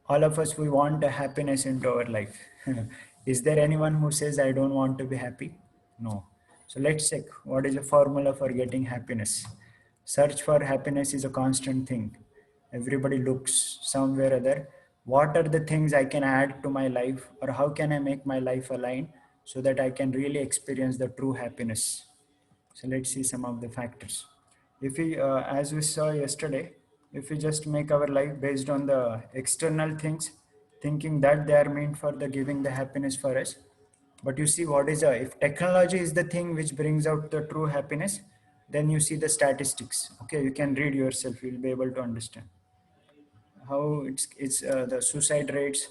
all of us, we want a happiness into our life. Is there anyone who says, I don't want to be happy? No. So let's check what is the formula for getting happiness. Search for happiness is a constant thing. Everybody looks somewhere or other. What are the things I can add to my life, or how can I make my life align so that I can really experience the true happiness? So let's see some of the factors. If we, as we saw yesterday, if we just make our life based on the external things, thinking that they are meant for the giving the happiness for us, but you see what is if technology is the thing which brings out the true happiness, then you see the statistics. Okay, you can read yourself. You'll be able to understand how it's the suicide rates.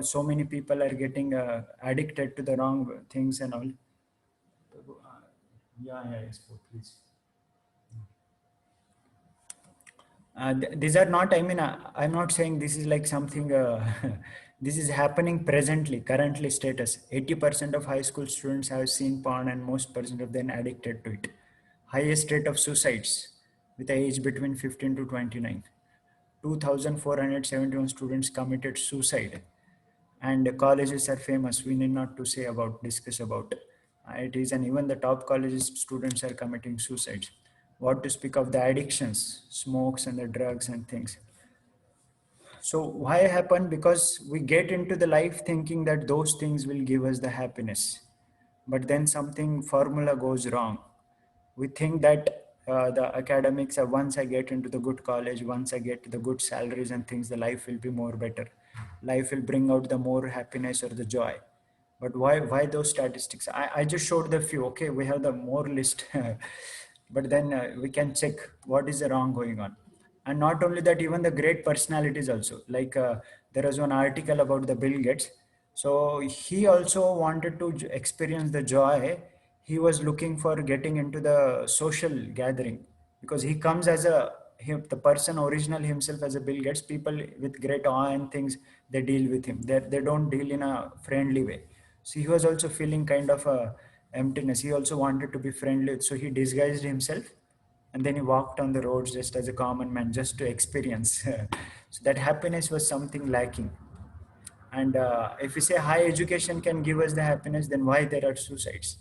So many people are getting addicted to the wrong things and all. Yeah, yeah, yes, please. These are not, I mean, I'm not saying this is like something, this is happening presently, currently status. 80% of high school students have seen porn and most percent of them addicted to it. Highest rate of suicides with age between 15 to 29. 2,471 students committed suicide, and colleges are famous. We need not to say about, discuss about it is, and even the top colleges students are committing suicides. What to speak of the addictions, smokes and the drugs and things. So why happen? Because we get into the life thinking that those things will give us the happiness, but then something formula goes wrong. We think that the academics are, once I get into the good college, once I get the good salaries and things, the life will be more better. Life will bring out the more happiness or the joy. But why those statistics? I just showed the few. Okay, we have the more list, but then we can check what is the wrong going on. And not only that, even the great personalities also. Like there was one article about the Bill Gates. So he also wanted to experience the joy. He was looking for getting into the social gathering, because he comes as the person original himself as a Bill Gates. People with great awe and things, they deal with him. They don't deal in a friendly way. So he was also feeling kind of a emptiness. He also wanted to be friendly, so he disguised himself, and then he walked on the roads just as a common man, just to experience. So that happiness was something lacking. And if we say high education can give us the happiness, then why there are suicides?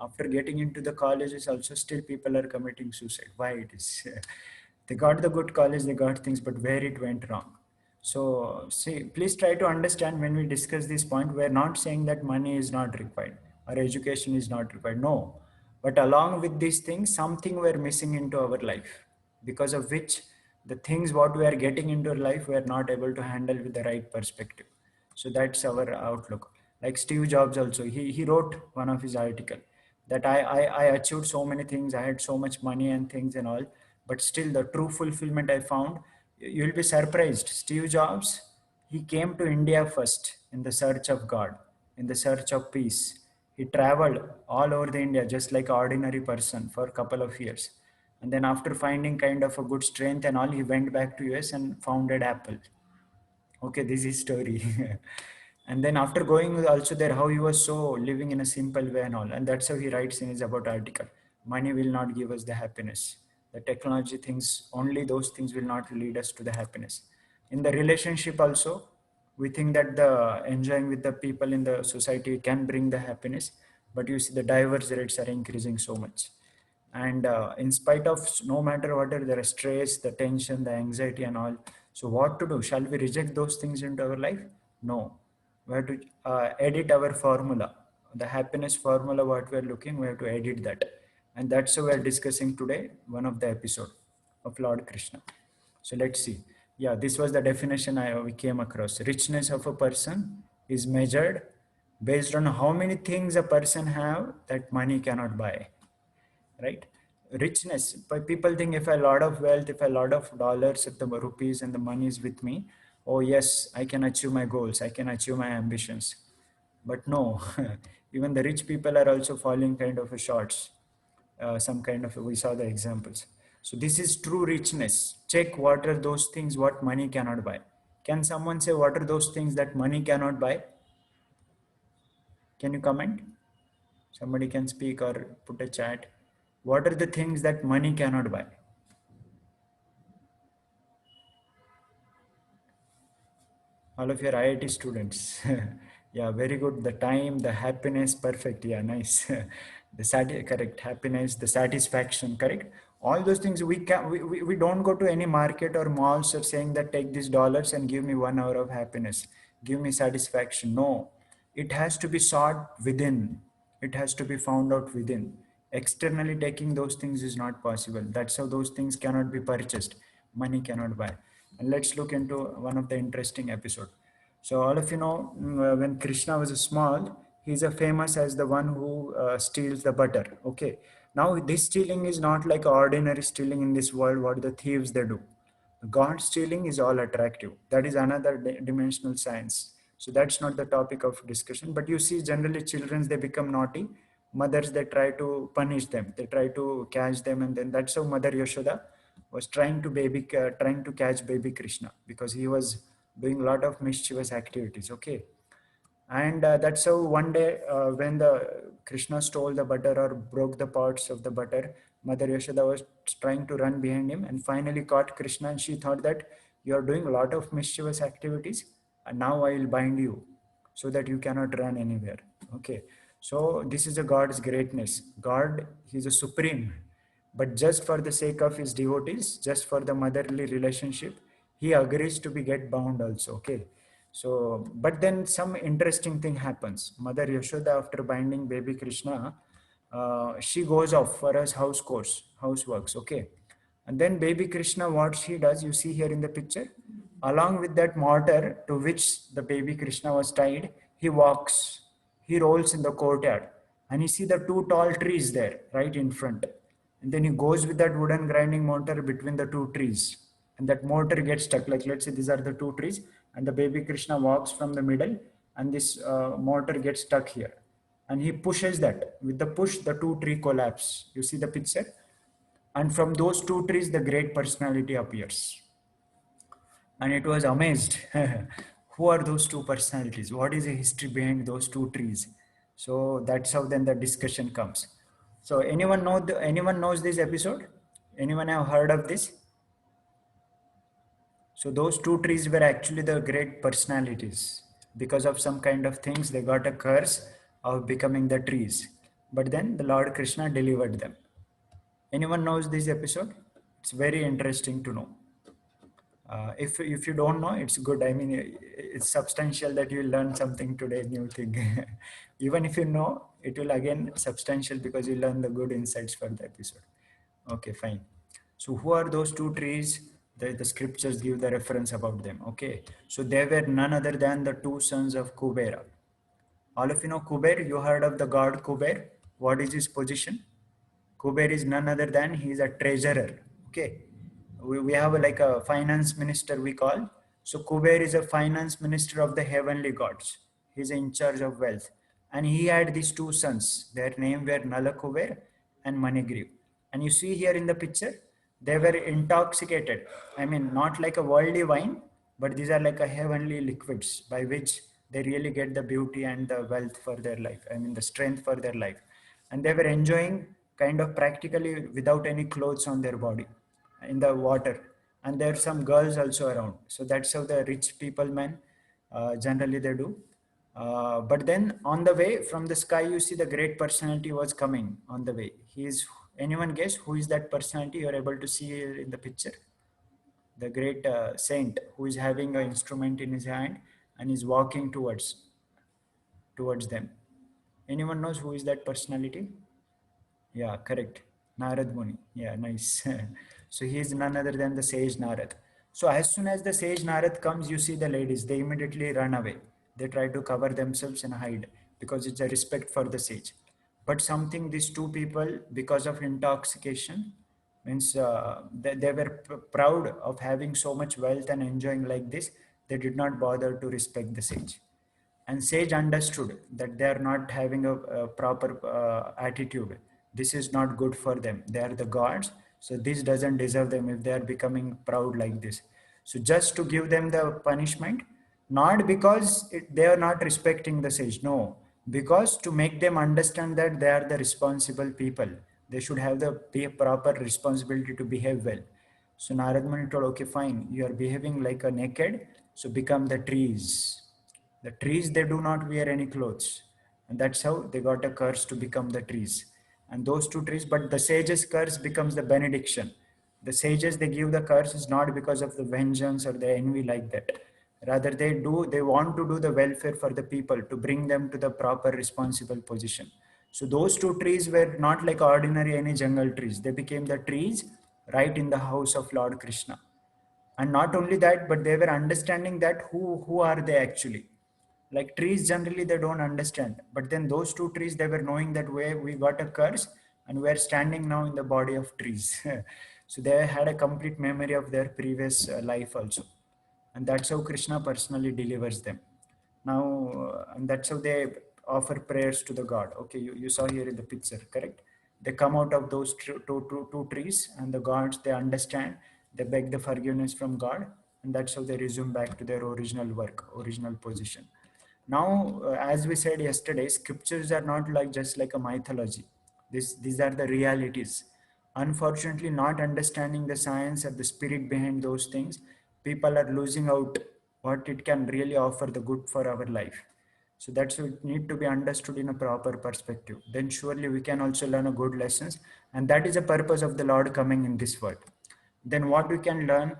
After getting into the colleges, also still people are committing suicide. Why it is? They got the good college, they got things, but where it went wrong. So see, please try to understand when we discuss this point, we're not saying that money is not required or education is not required. No. But along with these things, something we're missing into our life, because of which the things what we are getting into our life, we are not able to handle with the right perspective. So that's our outlook. Like Steve Jobs also, he wrote one of his article that I achieved so many things, I had so much money and things and all, but still the true fulfillment I found, you'll be surprised. Steve Jobs, he came to India first in the search of God, in the search of peace. He traveled all over the India just like an ordinary person for a couple of years. And then after finding kind of a good strength and all, he went back to US and founded Apple. Okay, this is story. And then after going also there, how he was so living in a simple way and all, and that's how he writes in his about article. Money will not give us the happiness. The technology things, only those things will not lead us to the happiness. In the relationship also, we think that the enjoying with the people in the society can bring the happiness, but you see the divorce rates are increasing so much. And in spite of, no matter what are the stress, the tension, the anxiety and all, so what to do? Shall we reject those things into our life? No. We have to edit our formula, the happiness formula what we are looking, we have to edit that. And that's what we are discussing today, one of the episode of Lord Krishna. So let's see. Yeah, this was the definition we came across. Richness of a person is measured based on how many things a person have that money cannot buy, right? Richness, but people think if I have a lot of wealth, if I have a lot of dollars, if the rupees and the money is with me, oh yes, I can achieve my goals, I can achieve my ambitions. But no, even the rich people are also falling kind of a shorts. Some kind of, we saw the examples. So this is true richness. Check what are those things what money cannot buy. Can someone say what are those things that money cannot buy? Can you comment? Somebody can speak or put a chat. What are the things that money cannot buy? All of your IIT students. Yeah, very good. The time, the happiness, perfect. Yeah, nice. Correct. Happiness, the satisfaction, correct. All those things we can. We don't go to any market or malls or saying that take these dollars and give me 1 hour of happiness, give me satisfaction. No, it has to be sought within. It has to be found out within. Externally taking those things is not possible. That's how those things cannot be purchased. Money cannot buy. And let's look into one of the interesting episode. So all of you know, when Krishna was small, he's a famous as the one who steals the butter. Okay. Now this stealing is not like ordinary stealing in this world, what the thieves they do. God stealing is all attractive. That is another dimensional science. So that's not the topic of discussion. But you see, generally, children they become naughty. Mothers they try to punish them. They try to catch them, and then that's how Mother Yashoda was trying to catch baby Krishna because he was doing a lot of mischievous activities. Okay, and that's how one day when the Krishna stole the butter or broke the parts of the butter, Mother Yashoda was trying to run behind him and finally caught Krishna, and she thought that you are doing a lot of mischievous activities and now I will bind you so that you cannot run anywhere. Okay, so this is a God's greatness. God, he's a supreme, but just for the sake of his devotees, just for the motherly relationship, he agrees to be get bound also. Okay, so but then some interesting thing happens. Mother Yashoda, after binding baby Krishna, she goes off for his houseworks. Okay, and then baby Krishna, what she does, you see here in the picture, along with that mortar to which the baby Krishna was tied, he walks, he rolls in the courtyard, and you see the two tall trees there right in front. And then he goes with that wooden grinding mortar between the two trees. And that mortar gets stuck. Like, let's say these are the two trees, and the baby Krishna walks from the middle, and this mortar gets stuck here. And he pushes that. With the push, the two tree collapse. You see the picture? And from those two trees, the great personality appears. And it was amazed. Who are those two personalities? What is the history behind those two trees? So that's how then the discussion comes. So anyone knows this episode? Anyone have heard of this? So those two trees were actually the great personalities. Because of some kind of things, they got a curse of becoming the trees. But then the Lord Krishna delivered them. Anyone knows this episode? It's very interesting to know. If you don't know, it's good. I mean, it's substantial that you learn something today, new thing. Even if you know, it will again substantial because you learn the good insights for the episode. Okay, fine. So who are those two trees? The scriptures give the reference about them. Okay, so they were none other than the two sons of Kubera. All of you know Kuber. You heard of the god Kuber? What is his position? Kuber is none other than he is a treasurer. Okay, we have like a finance minister we call. So Kuber is a finance minister of the heavenly gods. He's in charge of wealth, and he had these two sons. Their name were Nala Kuber and Manigriv. And you see here in the picture, they were intoxicated. I mean, not like a worldly wine, but these are like a heavenly liquids by which they really get the beauty and the wealth for their life. I mean, the strength for their life. And they were enjoying kind of practically without any clothes on their body in the water. And there are some girls also around. So that's how the rich people, man, generally they do. But then on the way from the sky, you see the great personality was coming on the way. He is, anyone guess who is that personality? You're able to see here in the picture. The great saint who is having an instrument in his hand and is walking towards them. Anyone knows who is that personality? Yeah, correct. Narad Muni. Yeah, nice. So he is none other than the sage Narad. So as soon as the sage Narad comes, you see the ladies, they immediately run away. They try to cover themselves and hide because it's a respect for the sage. But something, these two people, because of intoxication, means they were proud of having so much wealth and enjoying like this, they did not bother to respect the sage. And sage understood that they are not having a proper attitude. This is not good for them. They are the gods, so this doesn't deserve them if they are becoming proud like this. So just to give them the punishment, not because they are not respecting the sage, no, because to make them understand that they are the responsible people. They should have the proper responsibility to behave well. So Narad Muni told, okay, fine, you are behaving like a naked, So become the trees. The trees, they do not wear any clothes. And that's how they got a curse to become the trees. And those two trees, but the sage's curse becomes the benediction. The sages, they give the curse is not because of the vengeance or the envy like that. Rather, they want to do the welfare for the people to bring them to the proper responsible position. So those two trees were not like ordinary any jungle trees. They became the trees right in the house of Lord Krishna. And not only that, but they were understanding that who are they actually. Like trees generally they don't understand, but then those two trees, they were knowing that we got a curse and we're standing now in the body of trees. So they had a complete memory of their previous life also, and that's how Krishna personally delivers them. Now and that's how they offer prayers to the god. Okay, you saw here in the picture, correct? They come out of those two trees, and the gods, they understand, they beg the forgiveness from god, and that's how they resume back to their original work, original position. Now as we said yesterday, scriptures are not like just like a mythology. These are the realities. Unfortunately, not understanding the science or the spirit behind those things, people are losing out what it can really offer the good for our life. So that's what need to be understood in a proper perspective. Then surely we can also learn a good lessons, and that is the purpose of the Lord coming in this world. Then what we can learn,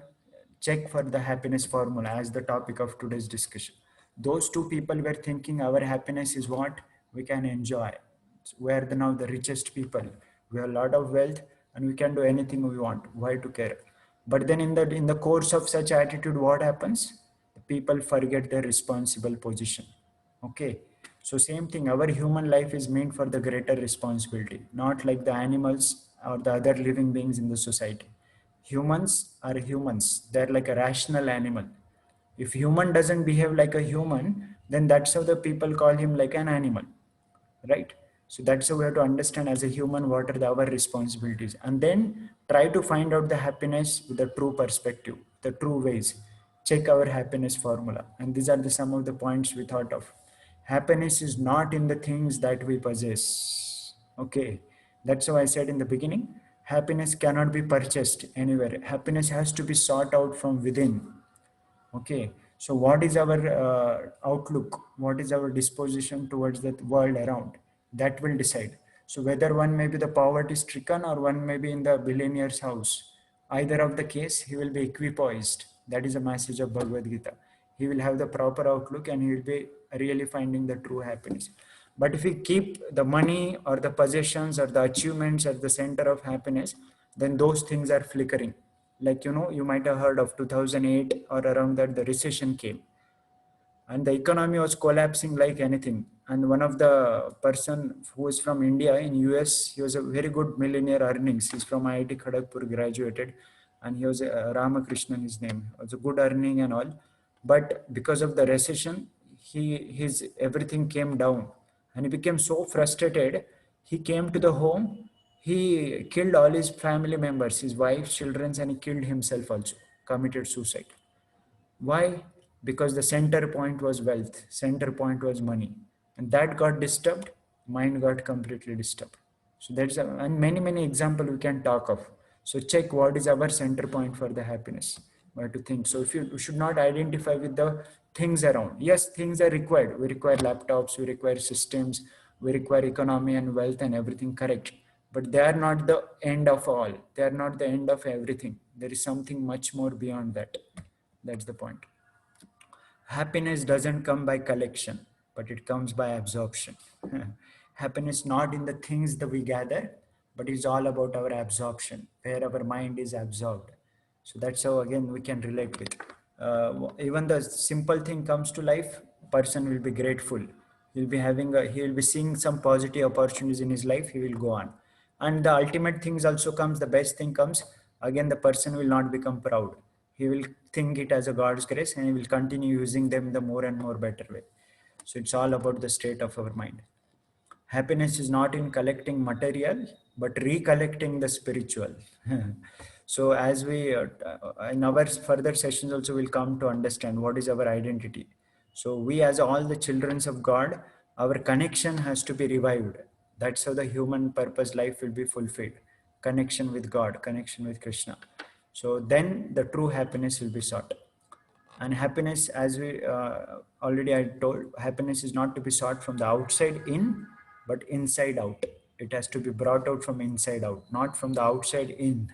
check for the happiness formula as the topic of today's discussion. Those two people were thinking our happiness is what we can enjoy. We are now the richest people. We have a lot of wealth and we can do anything we want. Why to care? But then in the course of such attitude, what happens? The people forget their responsible position. Okay. So same thing, our human life is meant for the greater responsibility, not like the animals or the other living beings in the society. Humans are humans. They're like a rational animal. If human doesn't behave like a human, then that's how the people call him like an animal, right? So that's how we have to understand as a human what are our responsibilities, and then try to find out the happiness with the true perspective, the true ways. Check our happiness formula, and these are the some of the points we thought of. Happiness is not in the things that we possess. Okay, that's how I said in the beginning, happiness cannot be purchased anywhere. Happiness has to be sought out from within. Okay, so what is our outlook? What is our disposition towards the world around? That will decide. So whether one may be the poverty stricken or one may be in the billionaire's house, either of the case, he will be equipoised. That is a message of Bhagavad Gita. He will have the proper outlook and he will be really finding the true happiness. But if we keep the money or the possessions or the achievements at the center of happiness, then those things are flickering. Like, you might have heard of 2008 or around that, the recession came and the economy was collapsing like anything. And one of the person who is from India in US, he was a very good millionaire earnings. He's from IIT Kharagpur, graduated, and he was Ramakrishnan, his name. Was a good earning and all, but because of the recession, his everything came down, and he became so frustrated. He came to the home. He killed all his family members, his wife, children, and he killed himself also. Committed suicide. Why? Because the center point was wealth, center point was money, and that got disturbed, mind got completely disturbed. So and many example we can talk of. So check what is our center point for the happiness. Where to think. So if you should not identify with the things around. Yes, things are required. We require laptops, we require systems, we require economy and wealth and everything, correct. But they are not the end of all. They are not the end of everything. There is something much more beyond that. That's the point. Happiness doesn't come by collection, but it comes by absorption. Happiness not in the things that we gather, but it's all about our absorption, where our mind is absorbed. So that's how again we can relate with. Even the simple thing comes to life, person will be grateful. He will be seeing some positive opportunities in his life. He will go on, and the ultimate things also comes. The best thing comes. Again, the person will not become proud. He will think it as a God's grace and he will continue using them the more and more better way. So it's all about the state of our mind. Happiness is not in collecting material, but recollecting the spiritual. So as we, in our further sessions also will come to understand what is our identity. So we as all the children of God, our connection has to be revived. That's how the human purpose life will be fulfilled. Connection with God, connection with Krishna. So then the true happiness will be sought. And happiness, as we already I told, happiness is not to be sought from the outside in, but inside out. It has to be brought out from inside out, not from the outside in.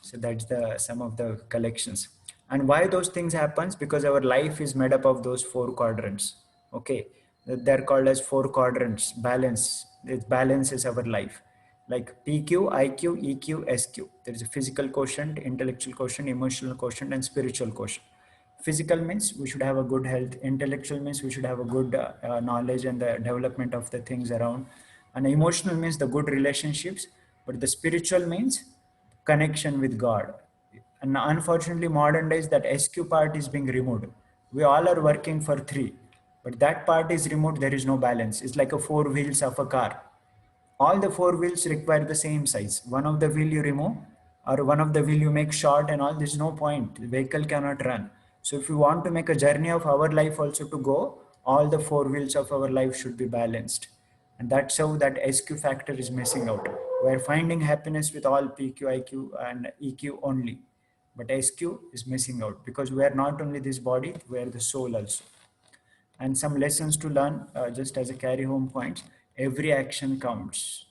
So that's the some of the collections. And why those things happens? Because our life is made up of those four quadrants. Okay, they're called as four quadrants. Balance. It balances our life, like PQ, IQ, EQ, SQ. There is a physical quotient, intellectual quotient, emotional quotient, and spiritual quotient. Physical means we should have a good health. Intellectual means we should have a good knowledge and the development of the things around. And emotional means the good relationships. But the spiritual means connection with God. And unfortunately, modern days that SQ part is being removed. We all are working for three, but that part is removed. There is no balance. It's like a four wheels of a car. All the four wheels require the same size. One of the wheel you remove, or one of the wheel you make short, and all, there's no point. The vehicle cannot run. So if you want to make a journey of our life also to go, all the four wheels of our life should be balanced. And that's how that SQ factor is missing out. We're finding happiness with all PQ, IQ, and EQ only. But SQ is missing out because we are not only this body, we are the soul also. And some lessons to learn, just as a carry home point: every action counts.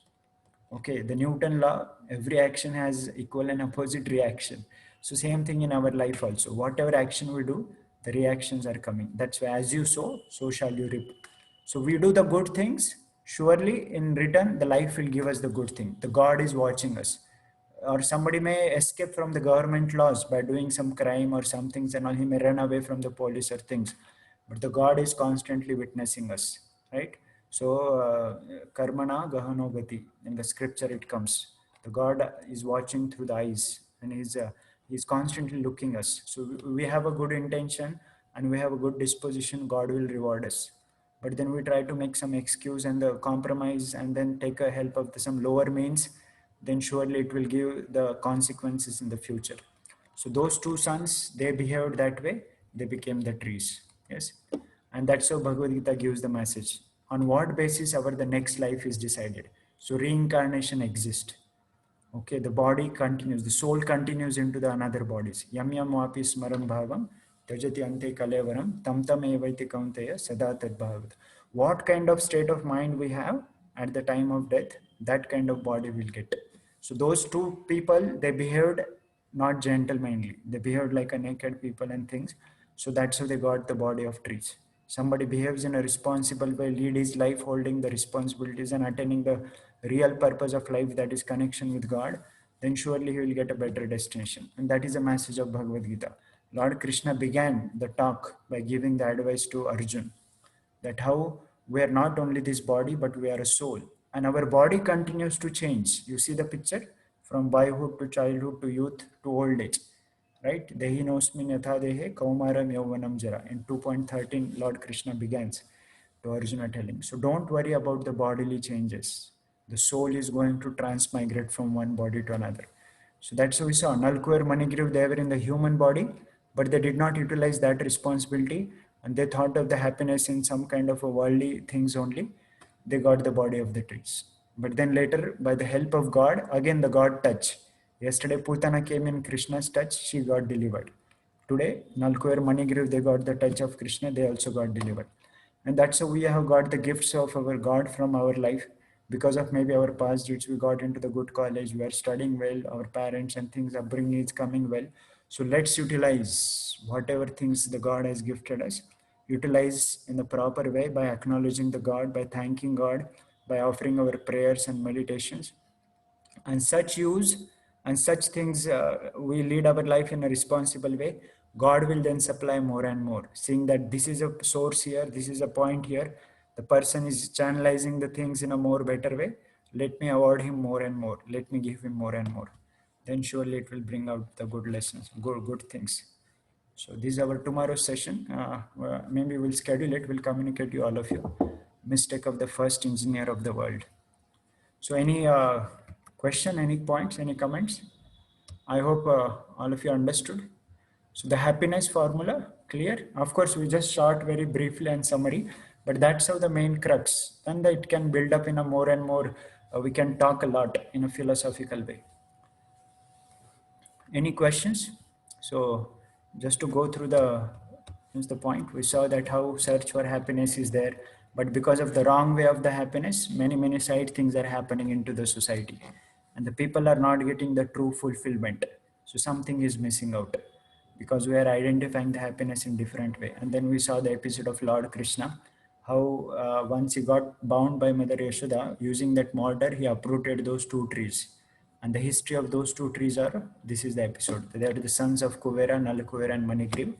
Okay, the Newton law: every action has equal and opposite reaction. So same thing in our life also. Whatever action we do, the reactions are coming. That's why as you sow, so shall you reap. So we do the good things, surely in return the life will give us the good thing. The God is watching us. Or somebody may escape from the government laws by doing some crime or some things, and all, he may run away from the police or things, but the God is constantly witnessing us, right? So karmana gahano gati, in the scripture it comes, the God is watching through the eyes, and he's constantly looking us. So we have a good intention and we have a good disposition, God will reward us. But then we try to make some excuse and the compromise and then take a help of some lower means, then surely it will give the consequences in the future. So those two sons, they behaved that way, they became the trees. Yes. And that's how Bhagavad Gita gives the message. On what basis our the next life is decided. So reincarnation exists. Okay, the body continues, the soul continues into the another bodies. Yam yam vapi smaram bhavam tajati ante kalevaram tam tam evaiti kaunteya sada tad bhavat. What kind of state of mind we have at the time of death, that kind of body will get. So those two people, they behaved not gentlemanly. They behaved like a naked people and things. So that's how they got the body of trees. Somebody behaves in a responsible way, lead his life holding the responsibilities and attaining the real purpose of life, that is connection with God, then surely he will get a better destination. And that is the message of Bhagavad Gita. Lord Krishna began the talk by giving the advice to Arjun that how we are not only this body, but we are a soul. And our body continues to change. You see the picture from boyhood to childhood to youth to old age, right? Dehi nosmin yatha dehe kaumaram yauvanam jara. In 2.13, Lord Krishna begins to Arjuna telling. So don't worry about the bodily changes. The soul is going to transmigrate from one body to another. So that's how we saw Nalkuer Manigriv, they were in the human body, but they did not utilize that responsibility and they thought of the happiness in some kind of a worldly things only. They got the body of the trees. But then later, by the help of God, again the God touch. Yesterday, Putana came in Krishna's touch, she got delivered. Today, Nalkuer Manigriv, they got the touch of Krishna, they also got delivered. And that's how we have got the gifts of our God from our life. Because of maybe our past deeds, we got into the good college, we are studying well, our parents and things upbringing is coming well. So let's utilize whatever things the God has gifted us, utilize in the proper way by acknowledging the God, by thanking God, by offering our prayers and meditations. And such use and such things, we lead our life in a responsible way, God will then supply more and more, seeing that this is a source here, this is a point here, the person is channelizing the things in a more better way, let me award him more and more, let me give him more and more, then surely it will bring out the good lessons, good things. So this is our tomorrow's session. Maybe we'll schedule it, we'll communicate to all of you. Mistake of the first engineer of the world. So any question, any points, any comments? I hope all of you understood. So the happiness formula, clear? Of course, we just short very briefly and summary, but that's how the main crux. And it can build up in a more and more, we can talk a lot in a philosophical way. Any questions? So just to go through the Is the point. We saw that how search for happiness is there, but because of the wrong way of the happiness, many side things are happening into the society, and the people are not getting the true fulfillment. So something is missing out because we are identifying the happiness in different way. And then we saw the episode of Lord Krishna, how once he got bound by Mother Yashoda, using that mortar, he uprooted those two trees. And the history of those two trees are, this is the episode. They are the sons of Kuvera, Nal Kuvera and Manigriv,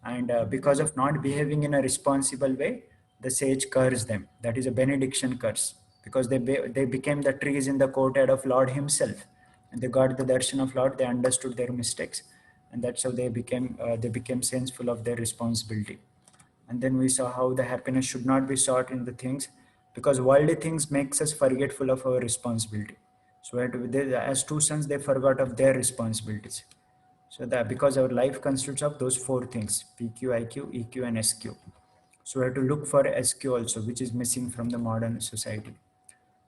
and because of not behaving in a responsible way, the sage cursed them. That is a benediction curse, because they became the trees in the courtyard of Lord himself, and they got the darshan of Lord. They understood their mistakes, and that's how they became senseful of their responsibility. And then we saw how the happiness should not be sought in the things, because worldly things makes us forgetful of our responsibility. So as two sons, they forgot of their responsibilities. So that because our life consists of those four things: PQ, IQ, EQ, and SQ. So we have to look for SQ also, which is missing from the modern society.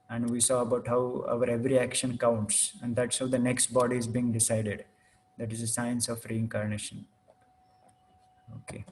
And we saw about how our every action counts, and that's how the next body is being decided. That is the science of reincarnation. Okay.